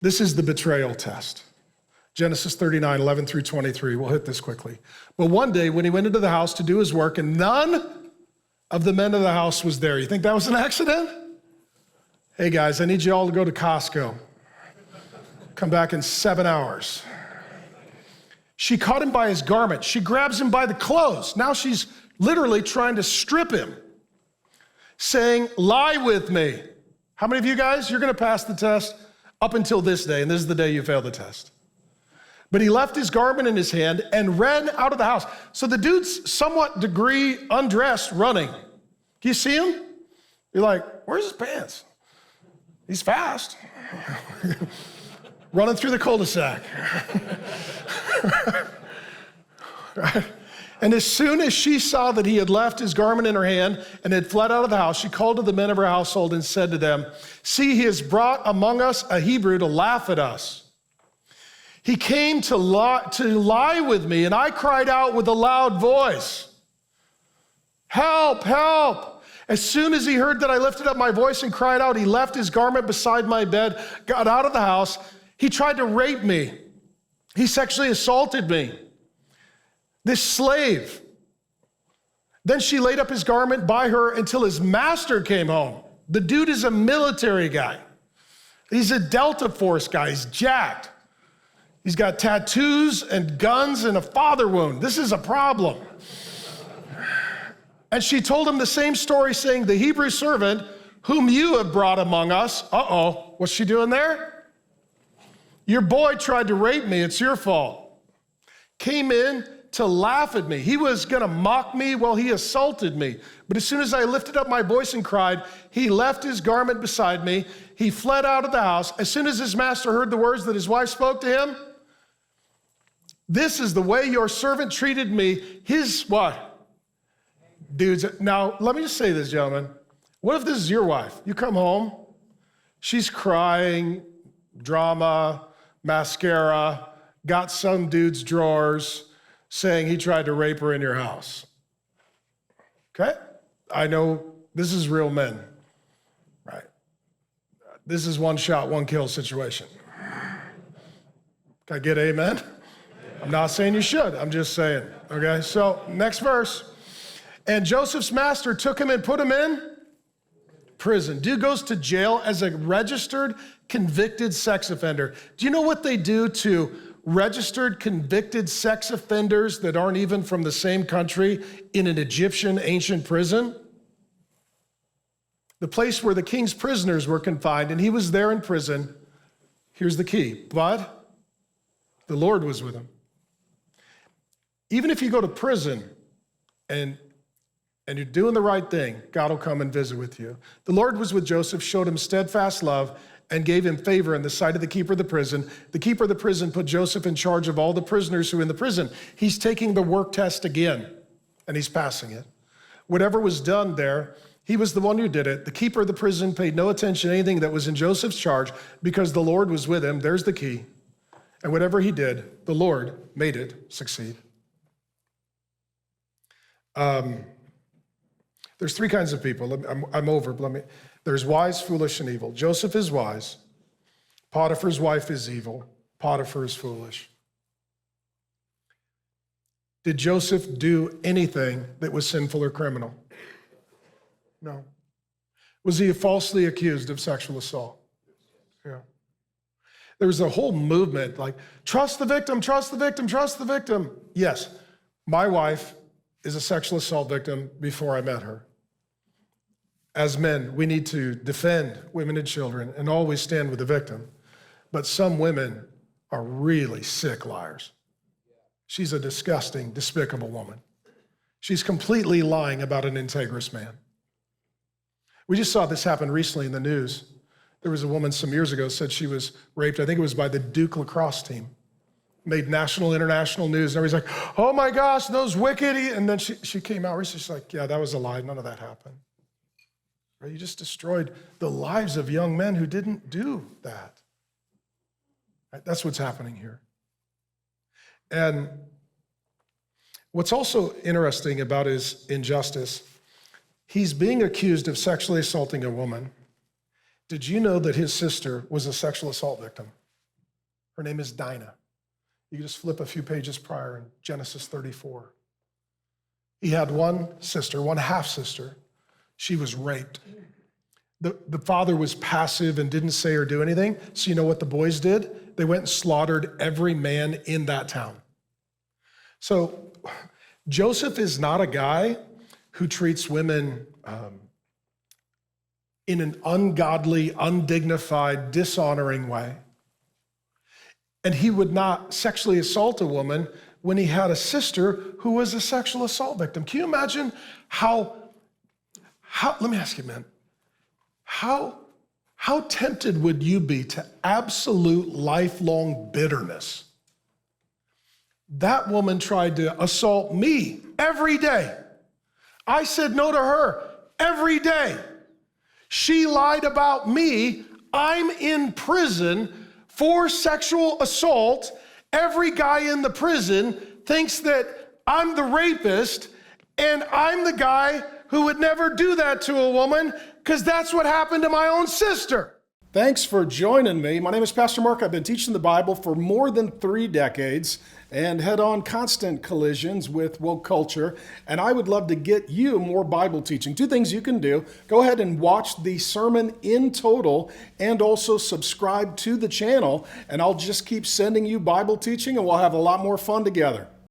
This is the betrayal test. Genesis 39, 11 through 23. We'll hit this quickly. But one day when he went into the house to do his work, and none of the men of the house was there. You think that was an accident? Hey guys, I need you all to go to Costco. Come back in 7 hours. She caught him by his garment. She grabs him by the clothes. Now she's literally trying to strip him, saying, lie with me. How many of you guys, you're gonna pass the test up until this day, and this is the day you fail the test. But he left his garment in his hand and ran out of the house. So the dude's somewhat degree undressed running. Can you see him? You're like, where's his pants? He's fast. Running through the cul-de-sac. Right? And as soon as she saw that he had left his garment in her hand and had fled out of the house, she called to the men of her household and said to them, see, he has brought among us a Hebrew to laugh at us. He came to lie with me, and I cried out with a loud voice, help, help. As soon as he heard that I lifted up my voice and cried out, he left his garment beside my bed, got out of the house. He tried to rape me. He sexually assaulted me. This slave. Then she laid up his garment by her until his master came home. The dude is a military guy. He's a Delta Force guy. He's jacked. He's got tattoos and guns and a father wound. This is a problem. And she told him the same story, saying, the Hebrew servant whom you have brought among us. Uh-oh, what's she doing there? Your boy tried to rape me, it's your fault. Came in to laugh at me. He was gonna mock me while he assaulted me. But as soon as I lifted up my voice and cried, he left his garment beside me. He fled out of the house. As soon as his master heard the words that his wife spoke to him, this is the way your servant treated me. His what? Dudes, now let me just say this, gentlemen. What if this is your wife? You come home, she's crying, drama, mascara, got some dude's drawers, saying he tried to rape her in your house. Okay? I know this is real men, right? This is one shot, one kill situation. Can I get amen? I'm not saying you should, I'm just saying, okay? So, next verse. And Joseph's master took him and put him in prison. Dude goes to jail as a registered, convicted sex offender. Do you know what they do to registered, convicted sex offenders that aren't even from the same country in an Egyptian ancient prison? The place where the king's prisoners were confined, and he was there in prison. Here's the key, but the Lord was with him. Even if you go to prison and you're doing the right thing, God will come and visit with you. The Lord was with Joseph, showed him steadfast love, and gave him favor in the sight of the keeper of the prison. The keeper of the prison put Joseph in charge of all the prisoners who were in the prison. He's taking the work test again, and he's passing it. Whatever was done there, he was the one who did it. The keeper of the prison paid no attention to anything that was in Joseph's charge because the Lord was with him. There's the key. And whatever he did, the Lord made it succeed. There's three kinds of people. I'm over, but there's wise, foolish, and evil. Joseph is wise. Potiphar's wife is evil. Potiphar is foolish. Did Joseph do anything that was sinful or criminal? No. Was he falsely accused of sexual assault? Yeah. There was a whole movement like, trust the victim, trust the victim, trust the victim. Yes, my wife is a sexual assault victim before I met her. As men, we need to defend women and children and always stand with the victim. But some women are really sick liars. She's a disgusting, despicable woman. She's completely lying about an integrous man. We just saw this happen recently in the news. There was a woman some years ago said she was raped, I think it was by the Duke lacrosse team. Made national, international news, and everybody's like, oh my gosh, those wicked, and then she came out recently, she's like, yeah, that was a lie, none of that happened. Right? You just destroyed the lives of young men who didn't do that. Right? That's what's happening here. And what's also interesting about his injustice, he's being accused of sexually assaulting a woman. Did you know that his sister was a sexual assault victim? Her name is Dinah. You can just flip a few pages prior in Genesis 34. He had one sister, one half-sister. She was raped. The father was passive and didn't say or do anything. So you know what the boys did? They went and slaughtered every man in that town. So Joseph is not a guy who treats women in an ungodly, undignified, dishonoring way. And he would not sexually assault a woman when he had a sister who was a sexual assault victim. Can you imagine how let me ask you, man, how tempted would you be to absolute lifelong bitterness? That woman tried to assault me every day. I said no to her every day. She lied about me. I'm in prison for sexual assault. Every guy in the prison thinks that I'm the rapist, and I'm the guy who would never do that to a woman because that's what happened to my own sister. Thanks for joining me. My name is Pastor Mark. I've been teaching the Bible for more than 3 decades and head on constant collisions with woke culture. And I would love to get you more Bible teaching. 2 things you can do. Go ahead and watch the sermon in total and also subscribe to the channel. And I'll just keep sending you Bible teaching and we'll have a lot more fun together.